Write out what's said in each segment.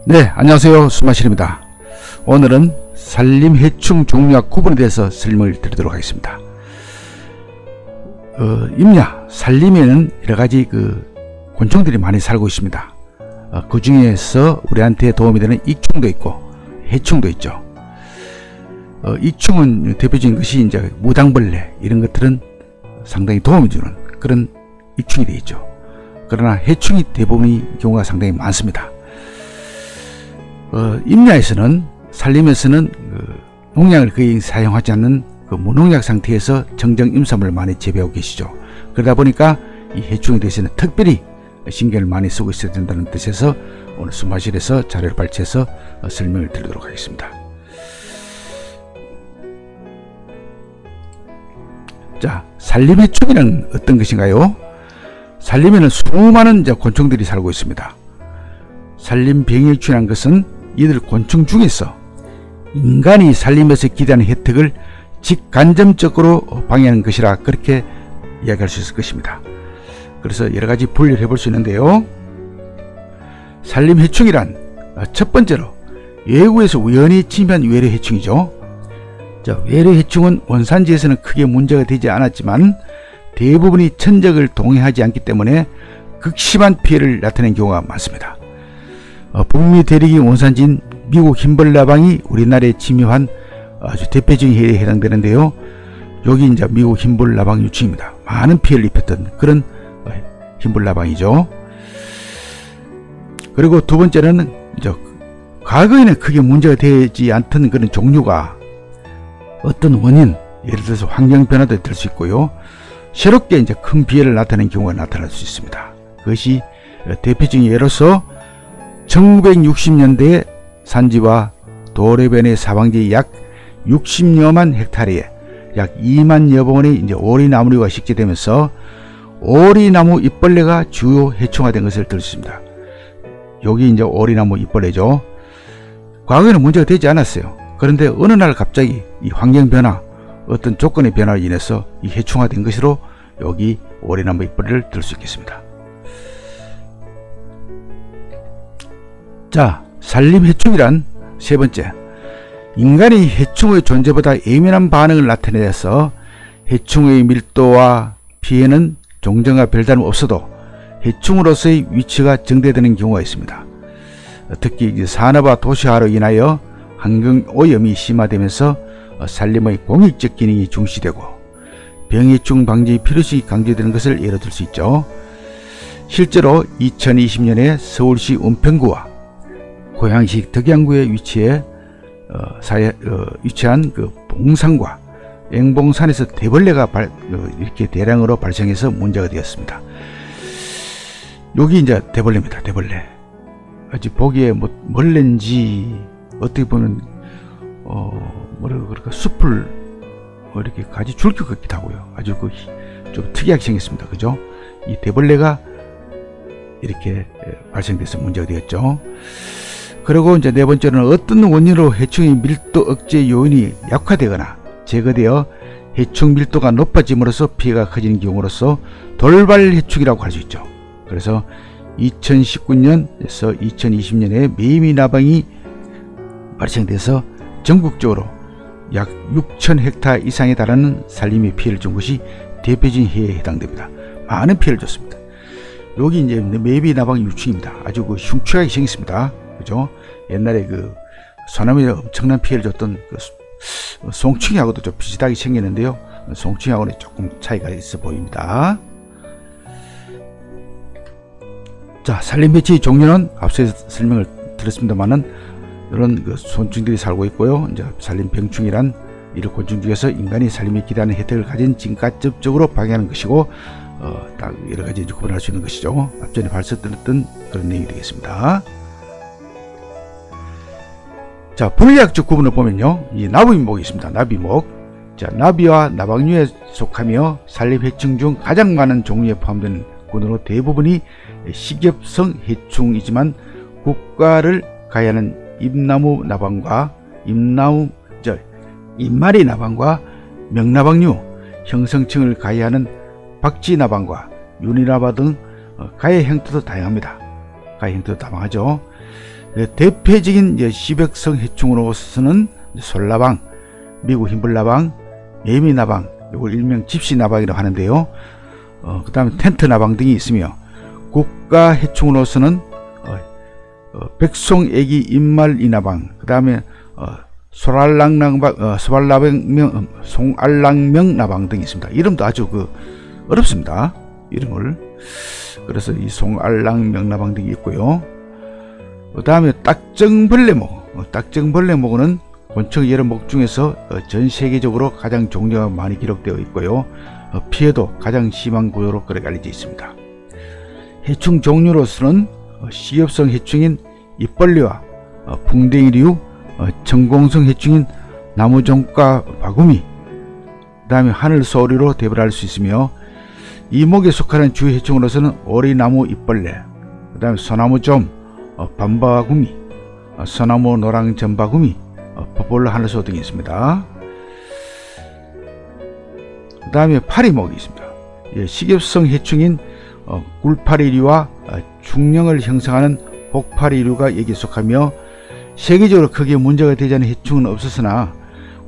네, 안녕하세요. 수마실입니다. 오늘은 산림 해충 종류와 구분에 대해서 설명을 드리도록 하겠습니다. 임야, 산림에는 여러가지 곤충들이 많이 살고 있습니다. 그 중에서 우리한테 도움이 되는 익충도 있고 해충도 있죠. 익충은 대표적인 것이 이제 무당벌레, 이런 것들은 상당히 도움을 주는 그런 익충이 되어 있죠. 그러나 해충이 대부분의 경우가 상당히 많습니다. 임야에서는, 산림에서는 농약을 거의 사용하지 않는 무농약 상태에서 정정임산물을 많이 재배하고 계시죠. 그러다 보니까 이 해충에 대해서는 특별히 신경을 많이 쓰고 있어야 된다는 뜻에서 오늘 수마실에서 자료를 발췌해서 설명을 드리도록 하겠습니다. 자, 산림해충이란 어떤 것인가요? 산림에는 수많은 곤충들이 살고 있습니다. 산림병해충이라는 것은 이들 곤충 중에서 인간이 산림에서 기대하는 혜택을 직간접적으로 방해하는 것이라 그렇게 이야기할 수 있을 것입니다. 그래서 여러가지 분류를 해볼 수 있는데요. 산림해충이란 첫 번째로 외부에서 우연히 침입한 외래해충이죠. 외래해충은 원산지에서는 크게 문제가 되지 않았지만 대부분이 천적을 동행하지 않기 때문에 극심한 피해를 나타내는 경우가 많습니다. 북미 대륙이 원산지인 미국 흰벌나방이 우리나라에 침입한 아주 대표적인 해에 해당되는데요. 여기 이제 미국 흰벌나방 유충입니다. 많은 피해를 입혔던 그런 흰벌나방이죠. 그리고 두 번째는 과거에는 크게 문제가 되지 않던 그런 종류가 어떤 원인, 예를 들어서 환경 변화도 될 수 있고요. 새롭게 이제 큰 피해를 나타내는 경우가 나타날 수 있습니다. 그것이 대표적인 예로서 1960년대에 산지와 도래변의 사방지 약 60여만 헥타르에 약 2만여 번의 이제 오리나무류가 식재되면서 오리나무 잎벌레가 주요 해충화된 것을 들 수 있습니다. 여기 이제 오리나무 잎벌레죠. 과거에는 문제가 되지 않았어요. 그런데 어느 날 갑자기 이 환경 변화, 어떤 조건의 변화로 인해서 이 해충화된 것으로 여기 오리나무 잎벌레를 들 수 있겠습니다. 자, 산림해충이란 세 번째, 인간이 해충의 존재보다 예민한 반응을 나타내서 해충의 밀도와 피해는 종전과 별다름 없어도 해충으로서의 위치가 증대되는 경우가 있습니다. 특히 산업화 도시화로 인하여 환경오염이 심화되면서 산림의 공익적 기능이 중시되고 병해충 방지 필요성이 강조되는 것을 예로 들 수 있죠. 실제로 2020년에 서울시 은평구와 고양시 덕양구에 위치한 봉산과 앵봉산에서 대벌레가 이렇게 대량으로 발생해서 문제가 되었습니다. 여기 이제 대벌레입니다. 대벌레. 아직 보기에 벌레인지 어떻게 보면 뭐라고 그럴까, 숲을 이렇게 가지 줄기 같기도 하고요. 아주 좀 특이하게 생겼습니다. 그죠? 이 대벌레가 이렇게 발생돼서 문제가 되었죠. 그리고 이제 네 번째로는 어떤 원인으로 해충의 밀도 억제 요인이 약화되거나 제거되어 해충 밀도가 높아짐으로써 피해가 커지는 경우로서 돌발 해충이라고 할 수 있죠. 그래서 2019년에서 2020년에 매미나방이 발생돼서 전국적으로 약 6,000 헥타 이상에 달하는 산림의 피해를 준 것이 대표적인 해에 해당됩니다. 많은 피해를 줬습니다. 여기 이제 매미나방 유충입니다. 아주 흉측하게 생겼습니다. 그죠? 옛날에 소나무에 엄청난 피해를 줬던 송충이하고도 좀 비슷하게 생겼는데요. 송충이하고는 조금 차이가 있어 보입니다. 자, 산림해충의 종류는 앞서서 설명을 드렸습니다만은 이런 곤충들이 살고 있고요. 이제 산림병충이란 이런 곤충 중에서 인간이 산림에 기대하는 혜택을 가진 직간접적으로 방해하는 것이고 딱 여러 가지 구분할 수 있는 것이죠. 앞전에 발설드렸던 그런 내용이 되겠습니다. 자, 분리학적 구분을 보면요, 이 나비목이 있습니다. 나비목. 자, 나비와 나방류에 속하며 산림해충 중 가장 많은 종류에 포함되는 군으로 대부분이 식엽성 해충이지만 국가를 가해하는 잎나무 나방과 잎마리 나방과 명나방류, 형성층을 가해하는 박쥐나방과 윤이나방 등 가해 형태도 다양합니다. 가해 형태도 다양하죠. 대표적인 시백성 해충으로서는 솔나방, 미국 흰불나방, 예미나방, 이걸 일명 집시나방이라고 하는데요. 그 다음에 텐트나방 등이 있으며, 국가 해충으로서는 백송애기 인말이나방, 그 다음에 송알랑명 나방 등이 있습니다. 이름도 아주 어렵습니다. 이름을. 그래서 이 송알랑명 나방 등이 있고요. 그 다음에 딱정벌레목. 딱정벌레목은 곤충 여러 목 중에서 전 세계적으로 가장 종류가 많이 기록되어 있고요. 피해도 가장 심한 구조로 그렇게 알려져 있습니다. 해충 종류로서는 식엽성 해충인 잎벌레와 풍뎅이류, 전공성 해충인 나무종과 바구미, 그 다음에 하늘소리로 대별할 수 있으며, 이 목에 속하는 주요 해충으로서는 오리나무 잎벌레, 그 다음에 소나무좀, 밤바구미, 소나무 노랑 전바구미, 포폴로 하늘소 등이 있습니다. 그 다음에 파리목이 있습니다. 식엽성 해충인 굴파리류와 중령을 형성하는 혹파리류가 여기에 속하며, 세계적으로 크게 문제가 되지 않은 해충은 없었으나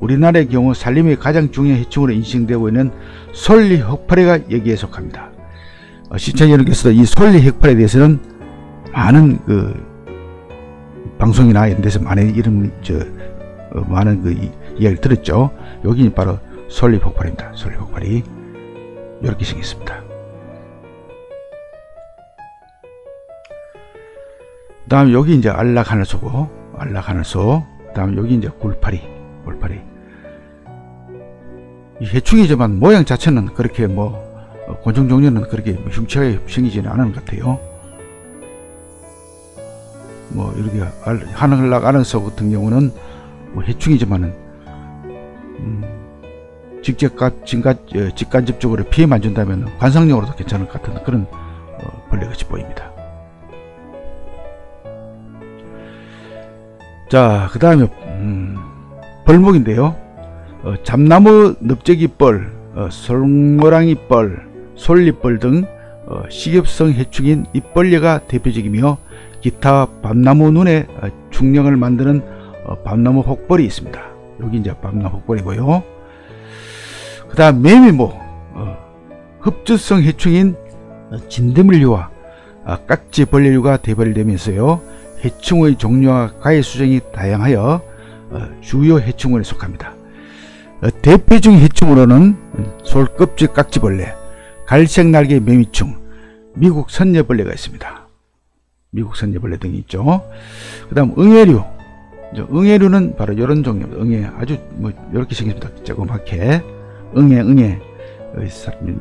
우리나라의 경우 산림의 가장 중요한 해충으로 인식되고 있는 솔리 흑파리가 여기에 속합니다. 시청자 여러분께서도 이 솔리 흑파리에 대해서는 많은 방송이나 이런 데서 많은 이야기를 들었죠. 여기 바로 솔리 흑파리입니다. 솔리 흑파리 이렇게 생겼습니다. 그 다음 여기 이제 알락하늘소고, 알락하늘소. 그 다음 여기 이제 굴파리. 이 해충이지만 모양 자체는 그렇게 곤충 종류는 그렇게 흉측하게 생기지는 않은 것 같아요. 이렇게 하늘락하늘소 같은 경우는 해충이지만은 직간접적으로 피해만 준다면 관상용으로도 괜찮을 것 같은 그런 벌레같이 보입니다. 자, 그 다음에 벌목인데요. 잡나무 넓적이벌, 솔모랑이벌, 솔리벌 등 식엽성 해충인 잎벌레가 대표적이며, 기타 밤나무 눈에 중령을 만드는 밤나무 혹벌이 있습니다. 여기 이제 밤나무 혹벌이고요. 그 다음 매미목, 흡주성 해충인 진드물류와 깍지벌레류가 대별되면서요, 해충의 종류와 가해 수정이 다양하여 주요 해충군에 속합니다. 대표적인 해충으로는 솔껍질 깍지벌레, 갈색날개 매미충, 미국 선녀벌레가 있습니다. 미국 선녀벌레 등이 있죠. 그 다음 응애류. 응애류는 바로 이런 종류입니다. 응애 아주 이렇게 생겼습니다. 조그맣게 응애.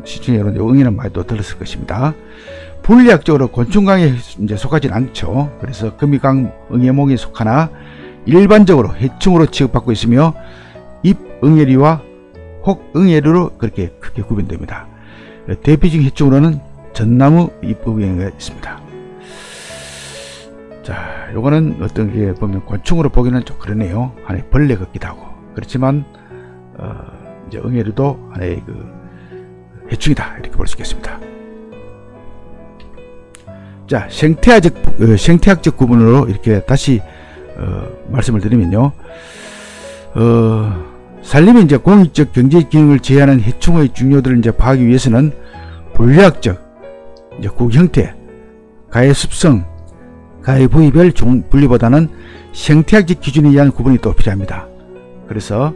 시청자 여러분, 응애는 많이 또 들었을 것입니다. 분리학적으로 곤충강에 이제 속하지는 않죠. 그래서 금이강 응애목에 속하나 일반적으로 해충으로 취급받고 있으며, 잎응애류와 혹응애류로 그렇게 크게 구분됩니다. 대표적인 해충으로는 전나무 잎응애가 있습니다. 자, 요거는 어떤 게 보면 곤충으로 보기는 좀 그러네요. 하나의 벌레 같기도 하고. 그렇지만 이제 응애류도 하나의 해충이다, 이렇게 볼 수 있겠습니다. 자, 생태학적 구분으로 이렇게 다시 말씀을 드리면요. 산림의 이제 공익적 경제 기능을 제한하는 해충의 중요도를 이제 파악하기 위해서는 분류학적, 이제 국형태, 가해 습성, 가해 부위별 분류보다는 생태학적 기준에 의한 구분이 또 필요합니다. 그래서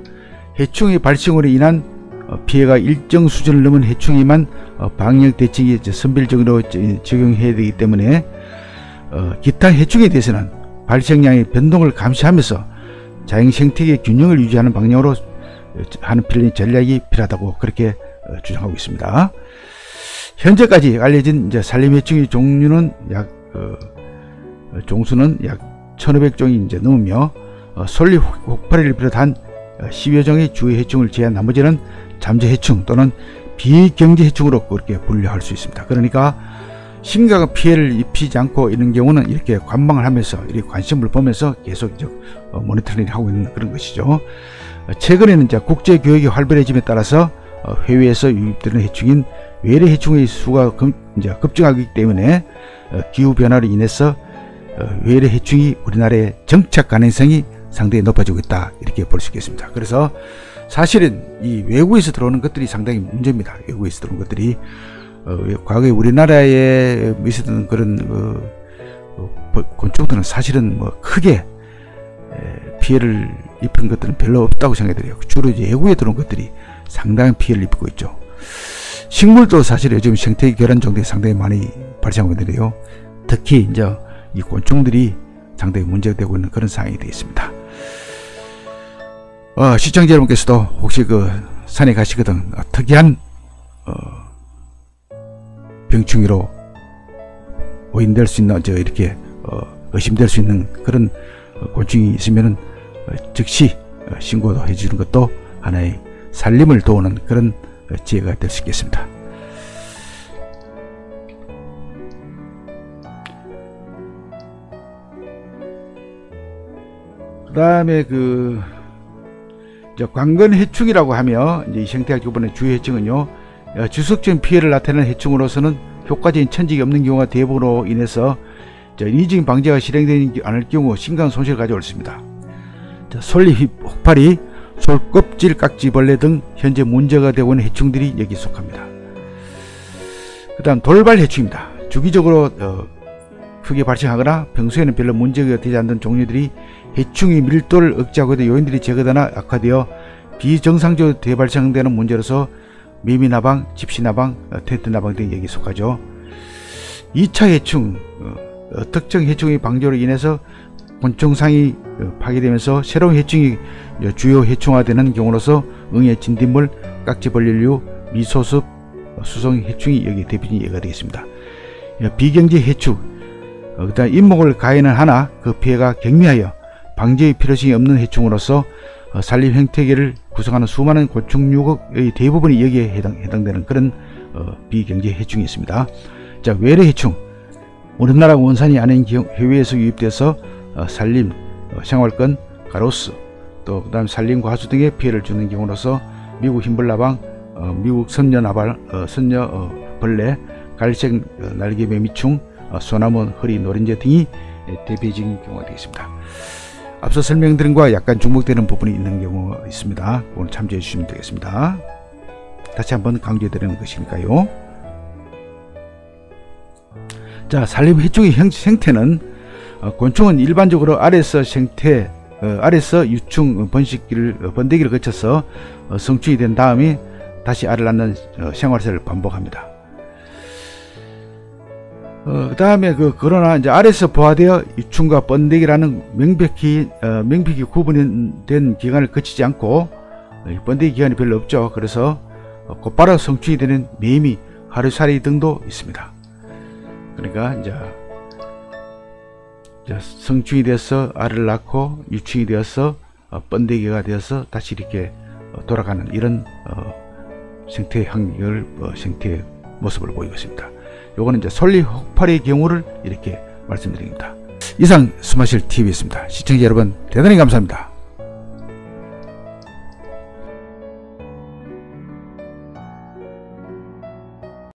해충의 발생으로 인한 피해가 일정 수준을 넘은 해충에만 방역 대책이 선별적으로 적용해야 되기 때문에 기타 해충에 대해서는 발생량의 변동을 감시하면서 자연 생태계 균형을 유지하는 방향으로 하는 전략이 필요하다고 그렇게 주장하고 있습니다. 현재까지 알려진 이제 산림해충의 종류는 종수는 약 1500종이 이제 넘으며, 솔리 혹파리를 비롯한 10여 종의 주요 해충을 제한 나머지는 잠재해충 또는 비경제해충으로 그렇게 분류할 수 있습니다. 그러니까 심각한 피해를 입히지 않고 있는 경우는 이렇게 관망을 하면서 이렇게 관심을 보면서 계속 모니터링을 하고 있는 그런 것이죠. 최근에는 이제 국제 교육이 활발해짐에 따라서 해외에서 유입되는 해충인 외래 해충의 수가 이제 급증하기 때문에 기후 변화로 인해서 외래 해충이 우리나라에 정착 가능성이 상당히 높아지고 있다, 이렇게 볼 수 있겠습니다. 그래서 사실은 이 외국에서 들어오는 것들이 상당히 문제입니다. 외국에서 들어오는 것들이 과거에 우리나라에 있었던 그런 곤충들은 사실은 뭐 크게 피해를 입은 것들은 별로 없다고 생각이 들어요. 주로 이제 외국에 들어온 것들이 상당한 피해를 입고 있죠. 식물도 사실 요즘 생태 교란 정도에 상당히 많이 발생하고 있는데요. 특히 이제 이 곤충들이 상당히 문제가 되고 있는 그런 상황이 되어 있습니다. 시청자 여러분께서도 혹시 그 산에 가시거든 특이한 병충해로 오인될 수 있는 이렇게 의심될 수 있는 그런 곤충이 있으면은 즉시 신고도 해주는 것도 하나의 살림을 도우는 그런 지혜가 될 수 있겠습니다. 그 다음에 관건 해충이라고 하며 이제 이 생태학 기본의 주요 해충은요, 지속적인 피해를 나타내는 해충으로서는 효과적인 천직이 없는 경우가 대부분으로 인해서 인위적인 방제가 실행되지 않을 경우 심각한 손실을 가져올 수 있습니다. 솔잎, 혹파리, 솔껍질 깍지벌레 등 현재 문제가 되고 있는 해충들이 여기 속합니다. 그 다음 돌발 해충입니다. 주기적으로 크게 발생하거나 평소에는 별로 문제가 되지 않는 종류들이 해충의 밀도를 억제하고 있는 요인들이 제거되거나 악화되어 비정상적으로 대발생되는 문제로서 매미나방, 집시나방, 텐트나방 등이 여기 속하죠. 2차 해충, 특정 해충의 방조로 인해서 곤충상이 파괴되면서 새로운 해충이 주요 해충화되는 경우로서 응애, 진딧물, 깍지벌레류, 미소습, 수성 해충이 여기 대표적인 예가 되겠습니다. 비경제 해충, 그다음 잇목을 가해는 하나 그 피해가 경미하여 방제의 필요성이 없는 해충으로서 산림 생태계를 구성하는 수많은 곤충류의 대부분이 여기에 해당되는 그런 비경제 해충이 있습니다. 자, 외래 해충, 우리나라 원산이 아닌 해외에서 유입돼서 산림, 생활권, 가로수, 또 그다음 산림 과수 등에 피해를 주는 경우로서 미국 흰벌나방, 미국 선녀벌레, 갈색 날개매미충, 소나무 허리 노린재 등이 대표적인 경우가 되겠습니다. 앞서 설명드린 것과 약간 중복되는 부분이 있는 경우가 있습니다. 오늘 참조해 주시면 되겠습니다. 다시 한번 강조해 드리는 것이니까요. 자, 산림 해충의 생태는 곤충은 일반적으로 알에서 유충 번데기를 거쳐서 성충이 된 다음에 다시 알을 낳는 생활세를 반복합니다. 그 다음에 그러나 이제 알에서 부화되어 유충과 번데기라는 명백히 구분된 기간을 거치지 않고 번데기 기간이 별로 없죠. 그래서 곧바로 성충이 되는 매미, 하루살이 등도 있습니다. 그러니까 이제 성충이 되어서 알을 낳고 유충이 되어서 번데기가 되어서 다시 이렇게 돌아가는 이런 생태 생태의 모습을 보이고 있습니다. 요거는 이제 솔잎, 혹파리의 경우를 이렇게 말씀드립니다. 이상 스마실 TV였습니다. 시청자 여러분 대단히 감사합니다.